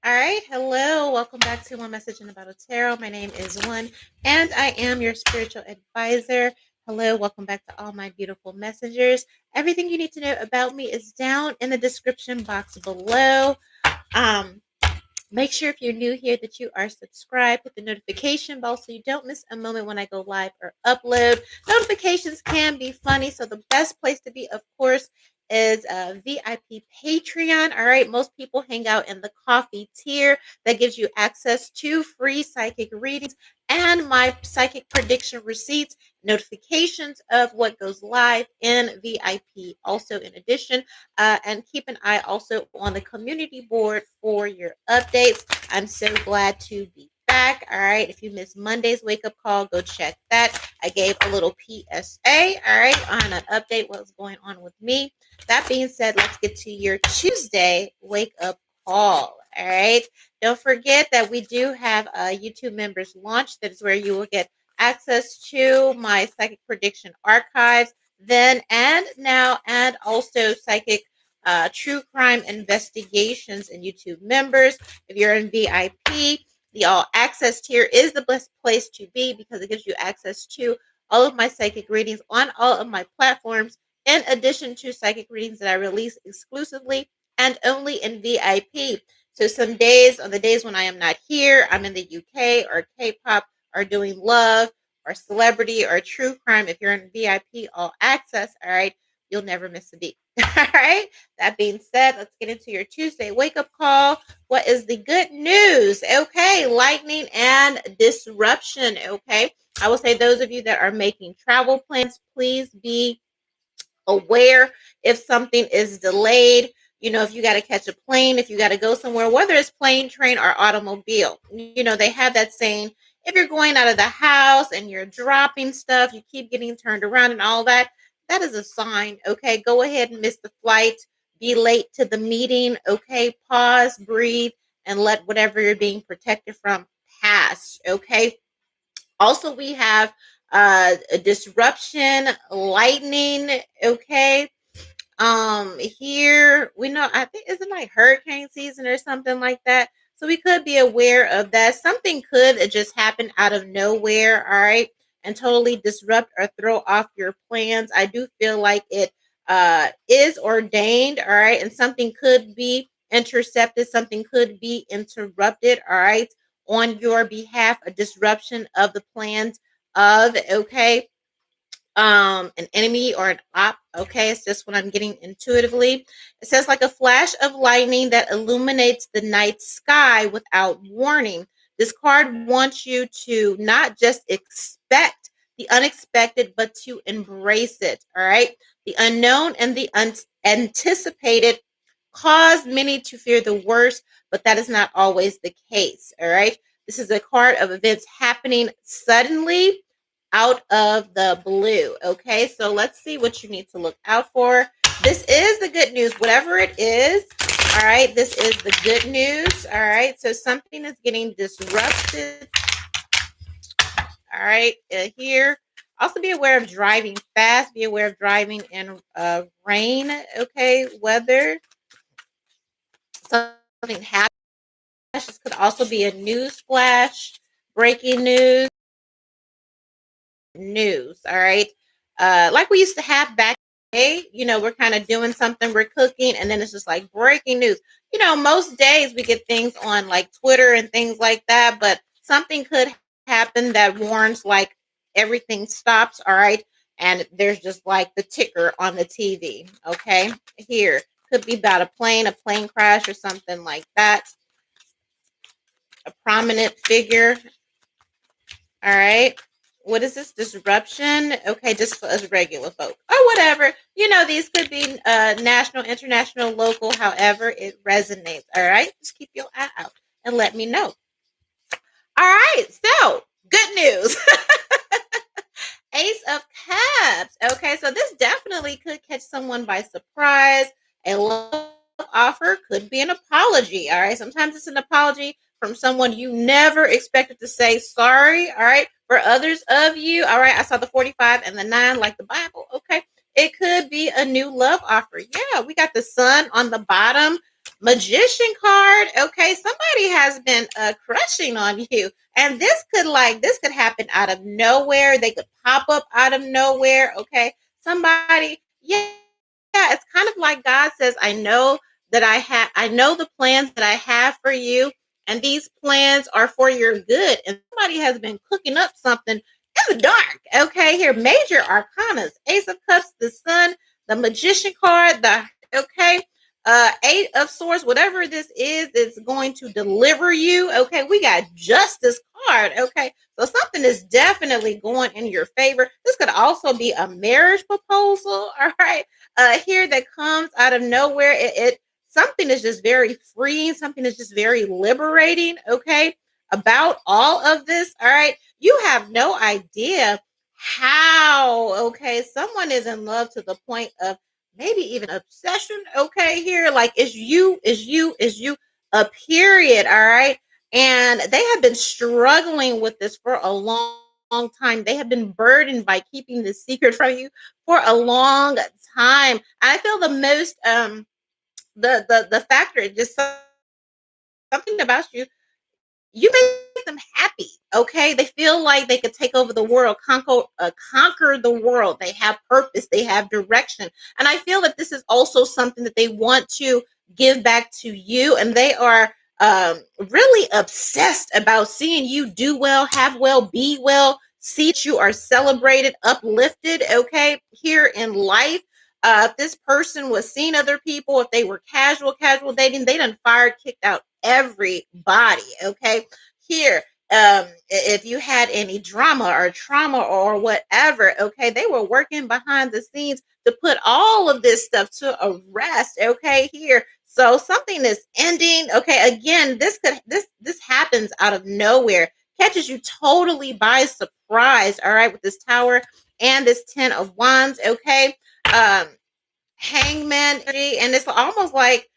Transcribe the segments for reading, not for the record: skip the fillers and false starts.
All right, hello. Welcome back to One Message in a Bottle Tarot. My name is One, and I am your spiritual advisor. Hello, welcome back to all my beautiful messengers. Everything you need to know about me is down in the description box below. Um, Make sure if you're new here that you are subscribed, hit the notification bell so you don't miss a moment when I go live or upload. Notifications can be funny, so the best place to be, of course, is VIP Patreon. All right, most people hang out in the coffee tier that gives you access to free psychic readings and my psychic prediction receipts, notifications of what goes live in VIP. Also, in addition, and keep an eye also on the community board for your updates. I'm so glad to be back. All right. If you missed Monday's wake up call, go check that. I gave a little PSA, all right, on an update what's going on with me. That being said, let's get to your Tuesday wake up call. All right. Don't forget that we do have a YouTube members launch. That is where you will get access to my psychic prediction archives then and now, and also psychic true crime investigations and YouTube members. If you're in VIP, the all access tier is the best place to be because it gives you access to all of my psychic readings on all of my platforms, in addition to psychic readings that I release exclusively and only in VIP. So some days, on the days when I am not here, I'm in the UK or K-pop or doing love or celebrity or true crime. If you're in VIP all access, all right, you'll never miss a beat. All right. That being said, let's get into your Tuesday wake up call. What is the good news? Okay. Lightning and disruption. Okay. I will say those of you that are making travel plans, please be aware if something is delayed. You know, if you got to catch a plane, if you got to go somewhere, whether it's plane, train, or automobile, you know, they have that saying, if you're going out of the house and you're dropping stuff, you keep getting turned around and all that, that is a sign. Okay. Go ahead and miss the flight, be late to the meeting. Okay. Pause, breathe, and let whatever you're being protected from pass. Okay. Also, we have a disruption, lightning. Okay. Here we know, I think, isn't like hurricane season or something like that. So we could be aware of that. Something could just happen out of nowhere, all right, and totally disrupt or throw off your plans. I do feel like it is ordained, all right, and something could be intercepted, something could be interrupted, all right, on your behalf, a disruption of the plans of, okay, an enemy or an op. Okay, it's just what I'm getting intuitively. It says like a flash of lightning that illuminates the night sky without warning. This card wants you to not just expect the unexpected, but to embrace it. All right, the unknown and the unanticipated cause many to fear the worst, but that is not always the case. All right, this is a card of events happening suddenly out of the blue. Okay, so let's see what you need to look out for. This is the good news, whatever it is. All right, this is the good news. All right, so something is getting disrupted. All right, here. Also, be aware of driving fast. Be aware of driving in rain. Okay, weather. Something happens. This could also be a news flash, breaking news. All right, like we used to have back in the day. You know, we're kind of doing something, we're cooking, and then it's just like breaking news. You know, most days we get things on like Twitter and things like that, but something could happen that warns like everything stops. All right, and there's just like the ticker on the TV. Okay, here could be about a plane crash or something like that. A prominent figure. All right. What is this? Disruption? Okay, just for us regular folk. Or whatever. You know, these could be national, international, local, however it resonates. All right. Just keep your eye out and let me know. All right. So, good news. Ace of Cups. Okay, so this definitely could catch someone by surprise. A love offer could be an apology. All right, sometimes it's an apology from someone you never expected to say sorry. All right, for others of you, all right, I saw the 45 and the 9 like the Bible. Okay, it could be a new love offer. Yeah, we got the sun on the bottom. Magician card. Okay, somebody has been crushing on you, and this could happen out of nowhere. They could pop up out of nowhere. Okay, somebody, yeah, yeah. It's kind of like God says, I know the plans that I have for you, and these plans are for your good. And somebody has been cooking up something in the dark. Okay, here, major arcanas, Ace of Cups, the Sun, the Magician card, the okay, Eight of Swords, whatever this is going to deliver you. Okay, we got Justice card. Okay, so something is definitely going in your favor. This could also be a marriage proposal. All right, here that comes out of nowhere. It something is just very freeing. Something is just very liberating. Okay, about all of this. All right, you have no idea how. Okay, someone is in love to the point of maybe even obsession. Okay, here, like is you a period. All right, and they have been struggling with this for a long time. They have been burdened by keeping this secret from you for a long time. I feel the most the factor, just something about you make them happy. Okay, they feel like they could take over the world, conquer the world. They have purpose, they have direction, and I feel that this is also something that they want to give back to you, and they are really obsessed about seeing you do well, have well, be well, see that you are celebrated, uplifted. Okay, here in life. If this person was seeing other people, if they were casual dating, they done fired, kicked out everybody. Okay, here, if you had any drama or trauma or whatever, okay, they were working behind the scenes to put all of this stuff to a rest. Okay, here, so something is ending. Okay, again, this happens out of nowhere, catches you totally by surprise. All right, with this Tower and this Ten of Wands. Okay, um hangman energy, and it's almost like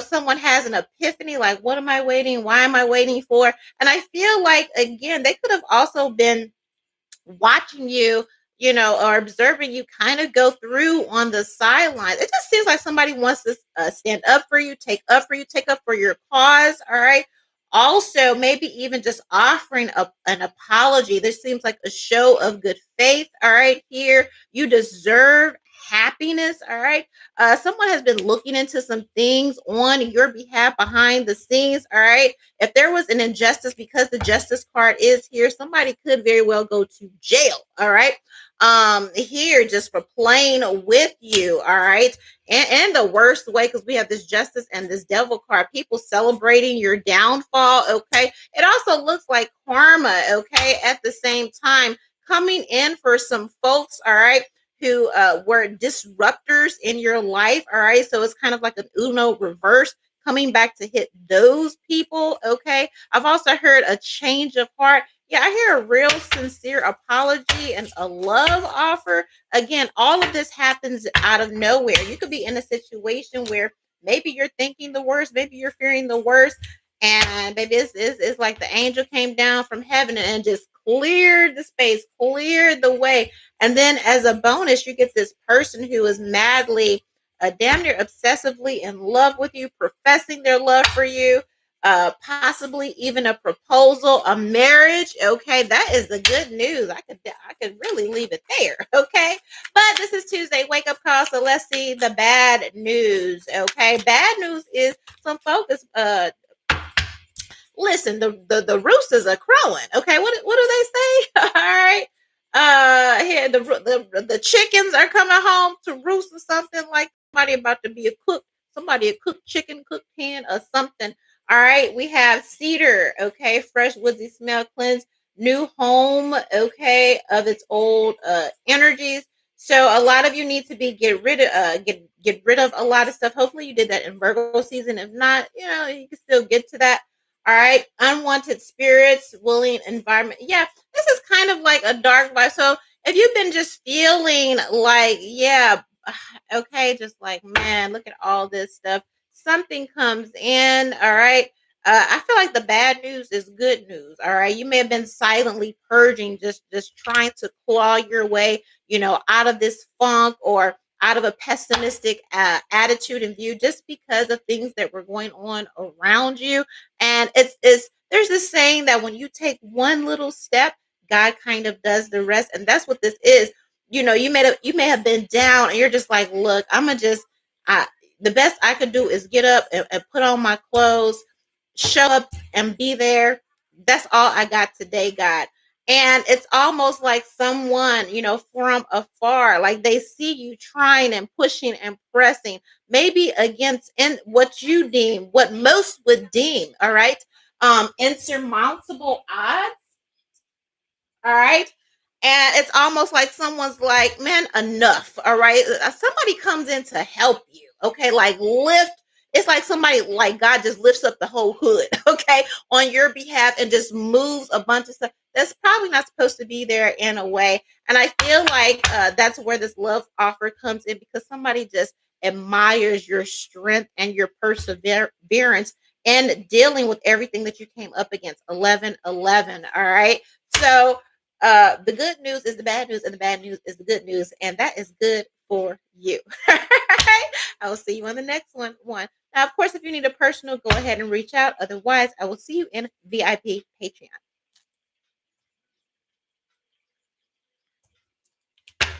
someone has an epiphany, like, what am I waiting, why am I waiting for? And I feel like, again, they could have also been watching you, or observing you kind of go through on the sidelines. It just seems like somebody wants to stand up for you, take up for your cause. All right. Also, maybe even just offering an apology. This seems like a show of good faith. All right. Here, you deserve happiness. All right. Someone has been looking into some things on your behalf behind the scenes. All right, if there was an injustice, because the justice card is here, somebody could very well go to jail. All right, here, just for playing with you. All right, and the worst way, because we have this justice and this devil card, people celebrating your downfall. Okay, it also looks like karma. Okay, at the same time, coming in for some folks. All right, who were disruptors in your life. All right, so it's kind of like an Uno reverse, coming back to hit those people. Okay, I've also heard a change of heart. Yeah, I hear a real sincere apology and a love offer. Again, all of this happens out of nowhere. You could be in a situation where maybe you're thinking the worst, maybe you're fearing the worst, and maybe it's like the angel came down from heaven and just cleared the space, cleared the way. And then as a bonus, you get this person who is madly, damn near obsessively in love with you, professing their love for you, possibly even a proposal, a marriage. Okay, that is the good news. I could really leave it there. Okay, but this is Tuesday wake up call, so let's see the bad news. Okay, bad news is some focus. Listen, the roosters are crowing. Okay, what do they say? All right. Here the chickens are coming home to roost or something, like somebody about to be a cook, somebody a cook chicken, cook hen or something. All right, we have cedar. Okay, fresh woodsy smell, cleanse, new home. Okay, of its old energies. So a lot of you need to be get rid of a lot of stuff. Hopefully you did that in Virgo season. If not, you can still get to that. All right, unwanted spirits, willing environment. Yeah, this is kind of like a dark vibe. So if you've been just feeling like, yeah, okay, just like, man, look at all this stuff, something comes in. All right, I feel like the bad news is good news. All right, you may have been silently purging, just trying to claw your way, out of this funk, or out of a pessimistic attitude and view just because of things that were going on around you. And it's there's this saying that when you take one little step, God kind of does the rest. And that's what this is. You may have been down and you're just like, look, I'm gonna just I the best I could do is get up and put on my clothes, show up and be there. That's all I got today, God. And it's almost like someone, from afar, like they see you trying and pushing and pressing, maybe against in what you deem, what most would deem, all right, insurmountable odds, all right. And it's almost like someone's like, man, enough. All right. Somebody comes in to help you. Okay. Like lift. It's like somebody, like God just lifts up the whole hood. Okay. On your behalf and just moves a bunch of stuff that's probably not supposed to be there in a way. And I feel like that's where this love offer comes in, because somebody just admires your strength and your perseverance and dealing with everything that you came up against. 1111. All right. So, the good news is the bad news, and the bad news is the good news, and that is good for you. I will see you on the next one. Now, of course, if you need a personal, go ahead and reach out. Otherwise, I will see you in VIP Patreon.